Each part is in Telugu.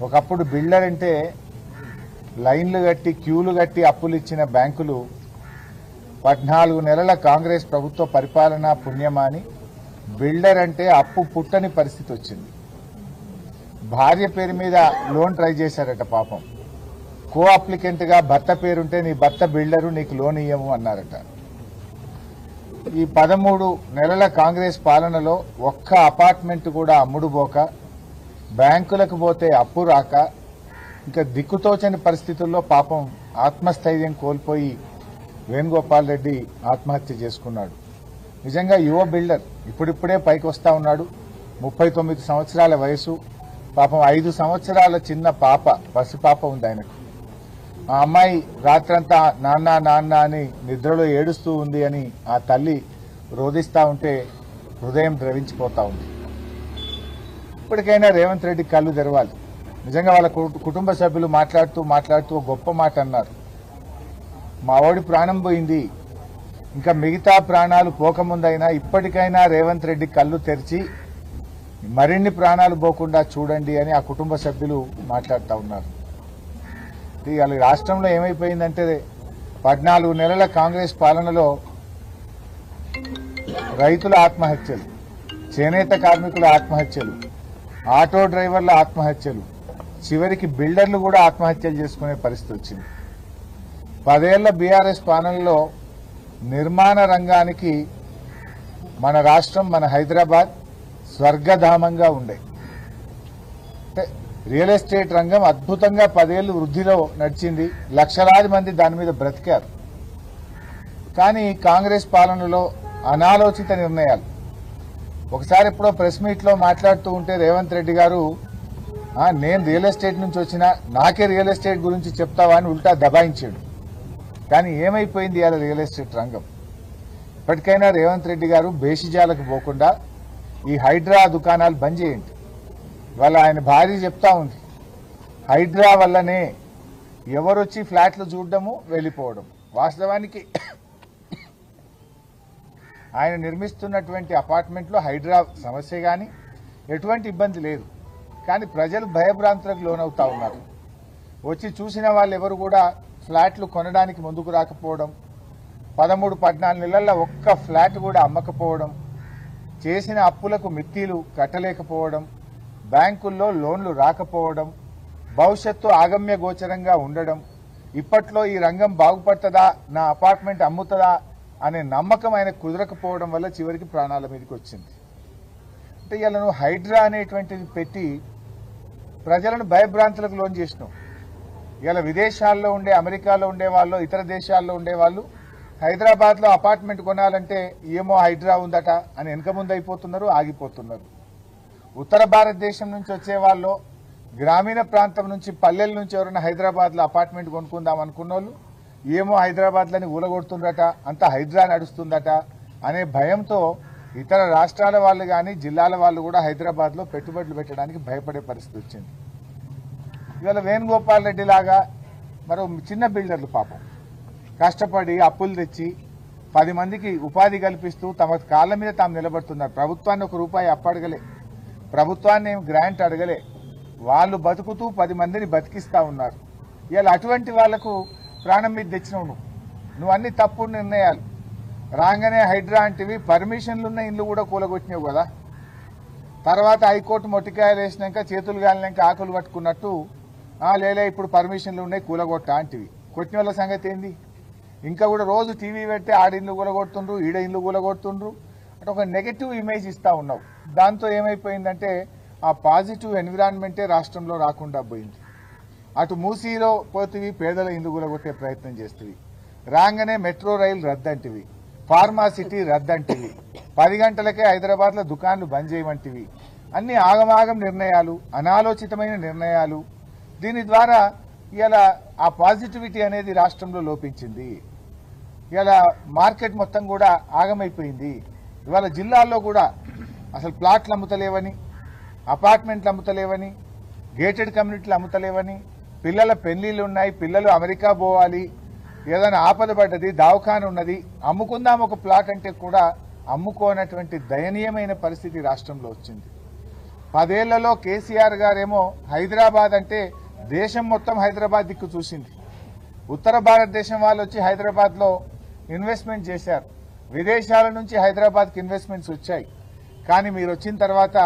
ఒకప్పుడు బిల్డర్ అంటే లైన్లు కట్టి క్యూలు కట్టి అప్పులు ఇచ్చిన బ్యాంకులు 14 నెలల కాంగ్రెస్ ప్రభుత్వ పరిపాలన పుణ్యమాని బిల్డర్ అంటే అప్పు పుట్టని పరిస్థితి వచ్చింది. భార్య పేరు మీద లోన్ ట్రై చేశారట పాపం. కో అప్లికెంట్గా భర్త పేరుంటే నీ భర్త బిల్డరు నీకు లోన్ ఇయ్యము అన్నారట. ఈ 13 నెలల కాంగ్రెస్ పాలనలో ఒక్క అపార్ట్మెంట్ కూడా అమ్ముడుపోక బ్యాంకులకు పోతే అప్పు రాక ఇంకా దిక్కుతోచని పరిస్థితుల్లో పాపం ఆత్మస్థైర్యం కోల్పోయి వేణుగోపాల్ రెడ్డి ఆత్మహత్య చేసుకున్నాడు. నిజంగా యువ బిల్డర్ ఇప్పుడిప్పుడే పైకి వస్తా ఉన్నాడు. 39 సంవత్సరాల వయసు. పాపం 5 సంవత్సరాల చిన్న పాప, పసిపాప ఉంది ఆయనకు. ఆ అమ్మాయి రాత్రంతా నాన్న నాన్న అని నిద్రలో ఏడుస్తూ ఉంది అని ఆ తల్లి రోధిస్తూ ఉంటే హృదయం ద్రవించిపోతా ఉంది. ఇప్పటికైనా రేవంత్ రెడ్డి కళ్ళు తెరవాలి. నిజంగా వాళ్ళ కుటుంబ సభ్యులు మాట్లాడుతూ గొప్ప మాట అన్నారు. మా వాడి ప్రాణం పోయింది, ఇంకా మిగతా ప్రాణాలు పోకముందైనా ఇప్పటికైనా రేవంత్ రెడ్డి కళ్ళు తెరిచి మరిన్ని ప్రాణాలు పోకుండా చూడండి అని ఆ కుటుంబ సభ్యులు మాట్లాడుతూ ఉన్నారు. ఇవాళ రాష్ట్రంలో ఏమైపోయిందంటే 14 నెలల కాంగ్రెస్ పాలనలో రైతుల ఆత్మహత్యలు, చేనేత కార్మికుల ఆత్మహత్యలు, ఆటో డ్రైవర్ల ఆత్మహత్యలు, చివరికి బిల్డర్లు కూడా ఆత్మహత్యలు చేసుకునే పరిస్థితి వచ్చింది. 10 ఏళ్ల బీఆర్ఎస్ పాలనలో నిర్మాణ రంగానికి మన రాష్ట్రం, మన హైదరాబాద్ స్వర్గధామంగా ఉండే. రియల్ ఎస్టేట్ రంగం అద్భుతంగా 10 ఏళ్లు వృద్ధిలో నడిచింది. లక్షలాది మంది దాని మీద బ్రతికారు. కానీ కాంగ్రెస్ పాలనలో అనాలోచిత నిర్ణయాలు. ఒకసారి ఎప్పుడో ప్రెస్ మీట్లో మాట్లాడుతూ ఉంటే రేవంత్ రెడ్డి గారు నేను రియల్ ఎస్టేట్ నుంచి వచ్చినా నాకే రియల్ ఎస్టేట్ గురించి చెప్తావా అని ఉల్టా దబాయించాడు. కానీ ఏమైపోయింది ఇవాళ రియల్ ఎస్టేట్ రంగం? ఇప్పటికైనా రేవంత్ రెడ్డి గారు బేషిజాలకు పోకుండా ఈ హైడ్రా దుకాణాలు బంద్ చేయండి. వాళ్ళ ఆయన భార్య చెప్తా ఉంది, హైడ్రా వల్లనే ఎవరొచ్చి ఫ్లాట్లు చూడడము వెళ్ళిపోవడం. వాస్తవానికి ఆయన నిర్మిస్తున్నటువంటి అపార్ట్మెంట్లో హైడ్రా సమస్య కానీ ఎటువంటి ఇబ్బంది లేదు. కానీ ప్రజలు భయభ్రాంతులకు లోనవుతా ఉన్నారు. వచ్చి చూసిన వాళ్ళు ఎవరు కూడా ఫ్లాట్లు కొనడానికి ముందుకు రాకపోవడం, 13-14 నెలల్లో ఒక్క ఫ్లాట్ కూడా అమ్మకపోవడం, చేసిన అప్పులకు మిత్తీలు కట్టలేకపోవడం, బ్యాంకుల్లో లోన్లు రాకపోవడం, భవిష్యత్తు ఆగమ్య గోచరంగా ఉండడం, ఇప్పట్లో ఈ రంగం బాగుపడుతుందా, నా అపార్ట్మెంట్ అమ్ముతుందా అనే నమ్మకం ఆయన కుదరకపోవడం వల్ల చివరికి ప్రాణాల మీదకి వచ్చింది. అంటే ఇలా నువ్వు హైడ్రా అనేటువంటిది పెట్టి ప్రజలను భయభ్రాంతులకు లోన్ చేసినావు. ఇలా విదేశాల్లో ఉండే, అమెరికాలో ఉండే వాళ్ళు, ఇతర దేశాల్లో ఉండేవాళ్ళు హైదరాబాద్లో అపార్ట్మెంట్ కొనాలంటే ఏమో హైడ్రా ఉందట అని వెనక ముందు అయిపోతున్నారు, ఆగిపోతున్నారు. ఉత్తర భారతదేశం నుంచి వచ్చే వాళ్ళు, గ్రామీణ ప్రాంతం నుంచి, పల్లెల నుంచి ఎవరైనా హైదరాబాద్లో అపార్ట్మెంట్ కొనుక్కుందాం అనుకున్న వాళ్ళు ఏమో హైదరాబాద్లని ఊలగొడుతుందట, అంతా హైడ్రా నడుస్తుందట అనే భయంతో ఇతర రాష్ట్రాల వాళ్ళు కానీ జిల్లాల వాళ్ళు కూడా హైదరాబాద్లో పెట్టుబడులు పెట్టడానికి భయపడే పరిస్థితి వచ్చింది. ఇవాళ వేణుగోపాల్ రెడ్డి లాగా మరో చిన్న బిల్డర్లు పాపం కష్టపడి అప్పులు తెచ్చి 10 మందికి ఉపాధి కల్పిస్తూ తమ కాళ్ళ మీద తాము నిలబడుతున్నారు. ప్రభుత్వాన్ని ₹1 అప్పడగలే, ప్రభుత్వాన్ని ఏం గ్రాంట్ అడగలే, వాళ్ళు బతుకుతూ 10 మందిని బతికిస్తా ఉన్నారు. ఇవాళ అటువంటి వాళ్లకు ప్రాణం మీద తెచ్చినావు నువ్వు అన్ని తప్పుడు నిర్ణయాలు. రాగానే హైడ్రా అంటివి, పర్మిషన్లున్న ఇల్లు కూడా కూలగొట్టినావు కదా. తర్వాత హైకోర్టు మొట్టికాయలు వేసినాక చేతులు గాలినాక ఆకులు పట్టుకున్నట్టు లేలే ఇప్పుడు పర్మిషన్లు ఉన్నాయి కూలగొట్ట అంటివి. కొట్టిన వాళ్ళ సంగతి ఏంది? ఇంకా కూడా రోజు టీవీ పెట్టి ఆడిల్లు కూలగొడుతుండ్రు, ఈడ ఇల్లు కూలగొడుతుండ్రు అంటే ఒక నెగటివ్ ఇమేజ్ ఇస్తా ఉన్నావు. దాంతో ఏమైపోయిందంటే ఆ పాజిటివ్ ఎన్విరాన్మెంటే రాష్ట్రంలో రాకుండా పోయింది. అటు మూసీలో పోతివి, పేదల ఇల్లు కూలగొట్టే ప్రయత్నం చేస్తుంది. రాగానే మెట్రో రైలు రద్దంటివి, ఫార్మా సిటీ రద్దంటివి, 10 గంటలకే హైదరాబాద్లో దుకాన్లు బంద్ చేయమంటివి. అన్ని ఆగమాగం నిర్ణయాలు, అనాలోచితమైన నిర్ణయాలు. దీని ద్వారా ఇలా ఆ పాజిటివిటీ అనేది రాష్ట్రంలో లోపించింది. ఇలా మార్కెట్ మొత్తం కూడా ఆగమైపోయింది. ఇవాళ జిల్లాల్లో కూడా అసలు ప్లాట్లు అమ్ముతలేవని, అపార్ట్మెంట్లు అమ్ముతలేవని, గేటెడ్ కమ్యూనిటీలు అమ్ముతలేవని, పిల్లల పెళ్లిళ్ళు ఉన్నాయి, పిల్లలు అమెరికా పోవాలి, ఏదైనా ఆపద పడ్డది, దవాఖాన ఉన్నది, అమ్ముకుందాం ఒక ప్లాట్ అంటే కూడా అమ్ముకోనటువంటి దయనీయమైన పరిస్థితి రాష్ట్రంలో వచ్చింది. 10 ఏళ్లలో కేసీఆర్ గారేమో హైదరాబాద్ అంటే దేశం మొత్తం హైదరాబాద్ దిక్కు చూసింది. ఉత్తర భారతదేశం వాళ్ళు వచ్చి హైదరాబాద్లో ఇన్వెస్ట్మెంట్ చేశారు. విదేశాల నుంచి హైదరాబాద్కి ఇన్వెస్ట్మెంట్స్ వచ్చాయి. కానీ మీరు వచ్చిన తర్వాత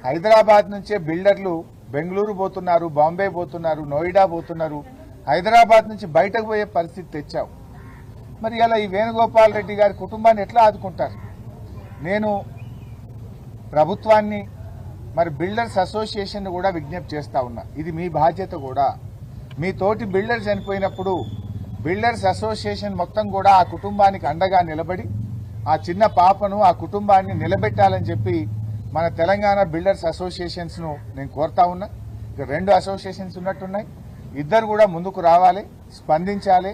హైదరాబాద్ నుంచే బిల్డర్లు బెంగళూరు పోతున్నారు, బాంబే పోతున్నారు, నోయిడా పోతున్నారు. హైదరాబాద్ నుంచి బయటకు పోయే పరిస్థితి తెచ్చావు. మరి ఇలా ఈ వేణుగోపాల్ రెడ్డి గారి కుటుంబాన్ని ఎట్లా ఆదుకుంటారు? నేను ప్రభుత్వాన్ని మరి బిల్డర్స్ అసోసియేషన్ కూడా విజ్ఞప్తి చేస్తా ఉన్నా. ఇది మీ బాధ్యత కూడా. మీ తోటి బిల్డర్ చనిపోయినప్పుడు బిల్డర్స్ అసోసియేషన్ మొత్తం కూడా ఆ కుటుంబానికి అండగా నిలబడి ఆ చిన్న పాపను ఆ కుటుంబాన్ని నిలబెట్టాలని చెప్పి మన తెలంగాణ బిల్డర్స్ అసోసియేషన్స్ ను నేను కోరుతా ఉన్నా. ఇక 2 అసోసియేషన్స్ ఉన్నట్టున్నాయి. ఇద్దరు కూడా ముందుకు రావాలి, స్పందించాలి,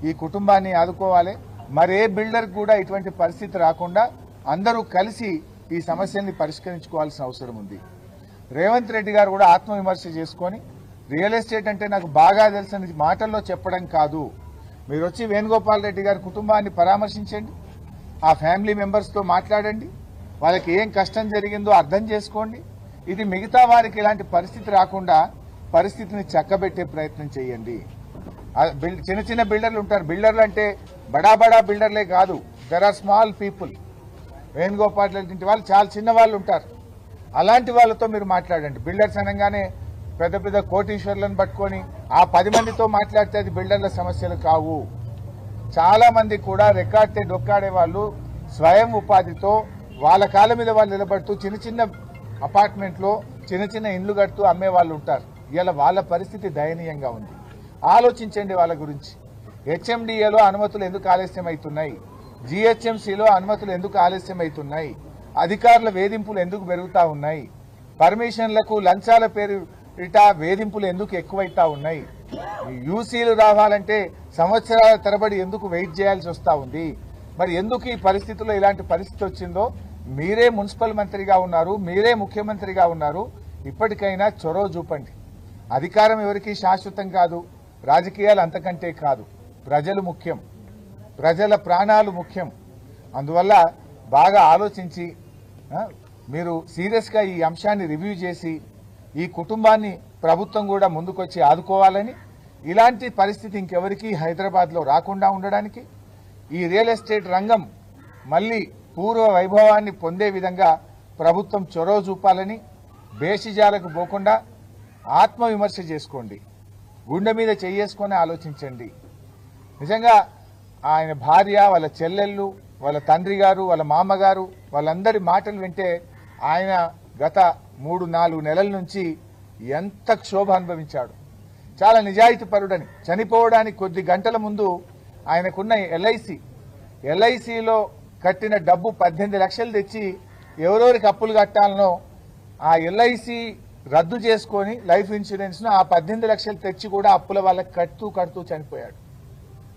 ఈ కుటుంబాన్ని ఆదుకోవాలి. మరే బిల్డర్ కూడా ఇటువంటి పరిస్థితి రాకుండా అందరూ కలిసి ఈ సమస్యల్ని పరిష్కరించుకోవాల్సిన అవసరం ఉంది. రేవంత్ రెడ్డి గారు కూడా ఆత్మవిమర్శ చేసుకొని రియల్ ఎస్టేట్ అంటే నాకు బాగా తెలిసిన మాటల్లో చెప్పడం కాదు, మీరు వచ్చి వేణుగోపాల్ రెడ్డి గారి కుటుంబాన్ని పరామర్శించండి, ఆ ఫ్యామిలీ మెంబర్స్తో మాట్లాడండి, వాళ్ళకి ఏం కష్టం జరిగిందో అర్థం చేసుకోండి. ఇది మిగతా వారికి ఇలాంటి పరిస్థితి రాకుండా పరిస్థితిని చక్కబెట్టే ప్రయత్నం చేయండి. చిన్న చిన్న బిల్డర్లు ఉంటారు. బిల్డర్లు అంటే బడా బడా బిల్డర్లే కాదు, there are small people. Venugopal Reddy వాళ్ళు చాలా చిన్న వాళ్ళు ఉంటారు. అలాంటి వాళ్ళతో మీరు మాట్లాడండి. బిల్డర్స్ అనగానే పెద్ద పెద్ద కోటీశ్వర్లను పట్టుకొని ఆ 10 మందితో మాట్లాడితే అది బిల్డర్ల సమస్యలు కావు. చాలా మంది కూడా రెక్కాడితే డొక్కాడే వాళ్ళు స్వయం ఉపాధితో వాళ్ళ కాళ్ళ మీద వాళ్ళు నిలబడుతూ చిన్న చిన్న అపార్ట్మెంట్లో చిన్న చిన్న ఇండ్లు కడుతూ అమ్మే వాళ్ళు ఉంటారు. ఇలా వాళ్ళ పరిస్థితి దయనీయంగా ఉంది. ఆలోచించండి వాళ్ళ గురించి. హెచ్ఎండిఏలో అనుమతులు ఎందుకు ఆలస్యం అవుతున్నాయి? జీహెచ్ఎంసీలో అనుమతులు ఎందుకు ఆలస్యం అవుతున్నాయి? అధికారుల వేధింపులు ఎందుకు పెరుగుతా ఉన్నాయి? పర్మిషన్లకు లంచాల పేరు వేధింపులు ఎందుకు ఎక్కువైతా ఉన్నాయి? యూసీలు రావాలంటే సంవత్సరాల తరబడి ఎందుకు వెయిట్ చేయాల్సి వస్తూ ఉంది? మరి ఎందుకు ఈ పరిస్థితుల్లో ఇలాంటి పరిస్థితి వచ్చిందో? మీరే మున్సిపల్ మంత్రిగా ఉన్నారు, మీరే ముఖ్యమంత్రిగా ఉన్నారు, ఇప్పటికైనా చొరవ చూపండి. అధికారం ఎవరికీ శాశ్వతం కాదు, రాజకీయాలు అంతకంటే కాదు. ప్రజలు ముఖ్యం, ప్రజల ప్రాణాలు ముఖ్యం. అందువల్ల బాగా ఆలోచించి మీరు సీరియస్గా ఈ అంశాన్ని రివ్యూ చేసి ఈ కుటుంబాన్ని ప్రభుత్వం కూడా ముందుకొచ్చి ఆదుకోవాలని, ఇలాంటి పరిస్థితి ఇంకెవరికీ హైదరాబాద్లో రాకుండా ఉండడానికి, ఈ రియల్ ఎస్టేట్ రంగం మళ్ళీ పూర్వ వైభవాన్ని పొందే విధంగా ప్రభుత్వం చొరవ చూపాలని, బేషిజాలకు పోకుండా ఆత్మవిమర్శ చేసుకోండి, గుండె మీద చేసుకొని ఆలోచించండి. నిజంగా ఆయన భార్య, వాళ్ళ చెల్లెళ్ళు, వాళ్ళ తండ్రి గారు, వాళ్ళ మామగారు వాళ్ళందరి మాటలు వింటే ఆయన గత 3-4 నెలల నుంచి ఎంత క్షోభ అనుభవించాడు. చాలా నిజాయితీ పరుడని. చనిపోవడానికి కొద్ది గంటల ముందు ఆయనకున్న ఎల్ఐసిలో కట్టిన డబ్బు 18 లక్షలు తెచ్చి ఎవరెవరికి అప్పులు కట్టాలనో ఆ ఎల్ఐసి రద్దు చేసుకొని లైఫ్ ఇన్సూరెన్స్ను ఆ 18 లక్షలు తెచ్చి కూడా అప్పుల వాళ్ళకి కడుతూ చనిపోయాడు.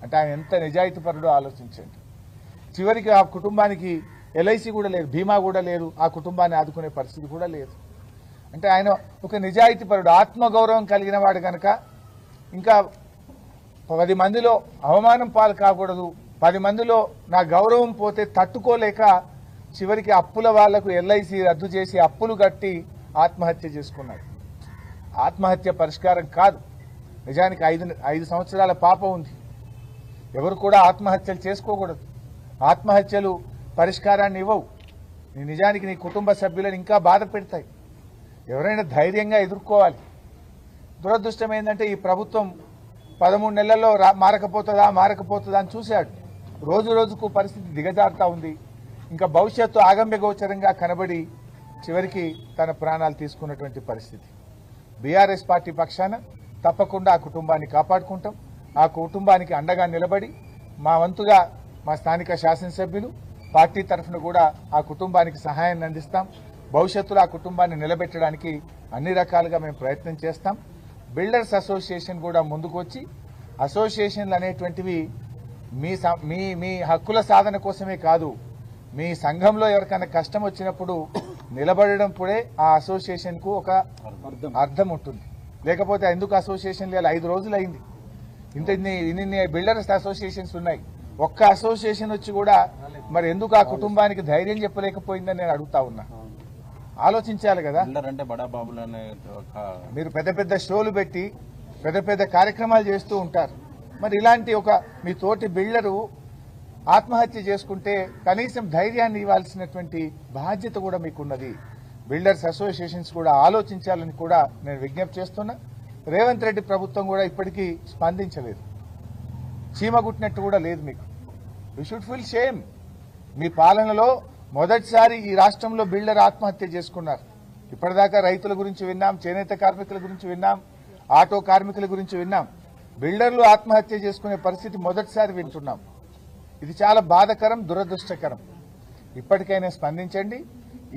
అంటే ఆయన ఎంత నిజాయితీ పరుడో ఆలోచించండి. చివరికి ఆ కుటుంబానికి ఎల్ఐసి కూడా లేదు, బీమా కూడా లేదు, ఆ కుటుంబాన్ని ఆదుకునే పరిస్థితి కూడా లేదు. అంటే ఆయన ఒక నిజాయితీ పరుడు, ఆత్మగౌరవం కలిగిన వాడు కనుక ఇంకా 10 మందిలో అవమానం పాలు కాకూడదు, 10 మందిలో నా గౌరవం పోతే తట్టుకోలేక చివరికి అప్పుల వాళ్లకు ఎల్ఐసి రద్దు చేసి అప్పులు కట్టి ఆత్మహత్య చేసుకున్నాడు. ఆత్మహత్య పరిష్కారం కాదు. నిజానికి 5 సంవత్సరాల పాప ఉంది. ఎవరు కూడా ఆత్మహత్యలు చేసుకోకూడదు. ఆత్మహత్యలు పరిష్కారాన్ని ఇవ్వవు. నిజానికి నీ కుటుంబ సభ్యులను ఇంకా బాధ పెడతాయి. ఎవరైనా ధైర్యంగా ఎదుర్కోవాలి. దురదృష్టం ఏంటంటే ఈ ప్రభుత్వం 13 నెలల్లో మారకపోతుందా అని చూశాడు. రోజు రోజుకు పరిస్థితి దిగజారుతా ఉంది. ఇంకా భవిష్యత్తు ఆగమ్య గోచరంగా కనబడి చివరికి తన ప్రాణాలు తీసుకున్నటువంటి పరిస్థితి. బీఆర్ఎస్ పార్టీ పక్షాన తప్పకుండా ఆ కుటుంబాన్ని కాపాడుకుంటాం. ఆ కుటుంబానికి అండగా నిలబడి మా వంతుగా మా స్థానిక శాసనసభ్యులు పార్టీ తరఫున కూడా ఆ కుటుంబానికి సహాయాన్ని అందిస్తాం. భవిష్యత్తులో ఆ కుటుంబాన్ని నిలబెట్టడానికి అన్ని రకాలుగా మేము ప్రయత్నం చేస్తాం. బిల్డర్స్ అసోసియేషన్ కూడా ముందుకు వచ్చి, అసోసియేషన్లు అనేటువంటివి మీ హక్కుల సాధన కోసమే కాదు, మీ సంఘంలో ఎవరికైనా కష్టం వచ్చినప్పుడు నిలబడడంపుడే ఆ అసోసియేషన్కు ఒక అర్థం ఉంటుంది. లేకపోతే ఎందుకు అసోసియేషన్ లేదు? 5 రోజులు అయింది. ఇన్ని బిల్డర్స్ అసోసియేషన్స్ ఉన్నాయి. ఒక్క అసోసియేషన్ వచ్చి కూడా మరి ఎందుకు ఆ కుటుంబానికి ధైర్యం చెప్పలేకపోయిందని నేను అడుగుతా ఉన్నా. ఆలోచించాలి కదా. అంటే బడా బాబులు అనే మీరు పెద్ద పెద్ద షోలు పెట్టి పెద్ద పెద్ద కార్యక్రమాలు చేస్తూ ఉంటారు. మరి ఇలాంటి ఒక మీ తోటి బిల్డరు ఆత్మహత్య చేసుకుంటే కనీసం ధైర్యాన్ని ఇవ్వాల్సినటువంటి బాధ్యత కూడా మీకున్నది. బిల్డర్స్ అసోసియేషన్స్ కూడా ఆలోచించాలని కూడా నేను విజ్ఞప్తి చేస్తున్నా. రేవంత్ రెడ్డి ప్రభుత్వం కూడా ఇప్పటికీ స్పందించలేదు, చీమగుట్టినట్టు కూడా లేదు. మీకు యూ షుడ్ ఫీల్ షేమ్. మీ పాలనలో మొదటిసారి ఈ రాష్ట్రంలో బిల్డర్ ఆత్మహత్య చేసుకున్నారు. ఇప్పటిదాకా రైతుల గురించి విన్నాం, చేనేత కార్మికుల గురించి విన్నాం, ఆటో కార్మికుల గురించి విన్నాం. బిల్డర్లు ఆత్మహత్య చేసుకునే పరిస్థితి మొదటిసారి వింటున్నాం. ఇది చాలా బాధాకరం, దురదృష్టకరం. ఇప్పటికైనా స్పందించండి.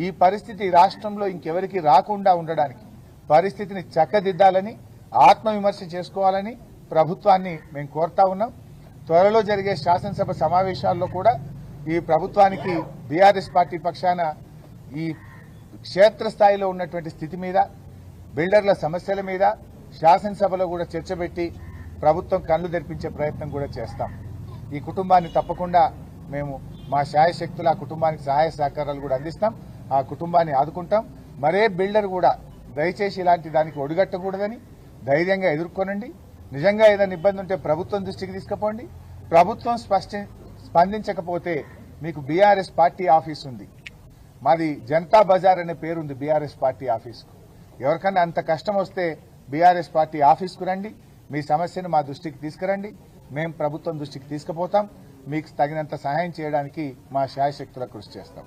ఈ పరిస్థితి రాష్ట్రంలో ఇంకెవరికి రాకుండా ఉండడానికి పరిస్థితిని చక్కదిద్దాలని, ఆత్మవిమర్శ చేసుకోవాలని ప్రభుత్వాన్ని మేము కోరుతా ఉన్నాం. త్వరలో జరిగే శాసనసభ సమావేశాల్లో కూడా ఈ ప్రభుత్వానికి బీఆర్ఎస్ పార్టీ పక్షాన ఈ క్షేత్రస్థాయిలో ఉన్నటువంటి స్థితి మీద, బిల్డర్ల సమస్యల మీద శాసనసభలో కూడా చర్చ పెట్టి ప్రభుత్వం కళ్లు తెరిపించే ప్రయత్నం కూడా చేస్తాం. ఈ కుటుంబాన్ని తప్పకుండా మేము మా శాయశక్తుల ఆ కుటుంబానికి సహాయ సహకారాలు కూడా అందిస్తాం. ఆ కుటుంబాన్ని ఆదుకుంటాం. మరే బిల్డర్ కూడా దయచేసి ఇలాంటి దానికి ఒడిగట్టకూడదని ధైర్యంగా ఎదుర్కొనండి. నిజంగా ఏదైనా ఇబ్బంది ఉంటే ప్రభుత్వం దృష్టికి తీసుకుపోండి. ప్రభుత్వం స్పందించకపోతే మీకు బీఆర్ఎస్ పార్టీ ఆఫీస్ ఉంది. మాది జనతా బజార్ అనే పేరుంది బీఆర్ఎస్ పార్టీ ఆఫీస్కు. ఎవరికన్నా అంత కష్టం వస్తే బీఆర్ఎస్ పార్టీ ఆఫీస్కు రండి. మీ సమస్యను మా దృష్టికి తీసుకురండి. మేము ప్రభుత్వం దృష్టికి తీసుకుపోతాం. మీకు తగినంత సహాయం చేయడానికి మా శాయశక్తుల కృషి చేస్తాం.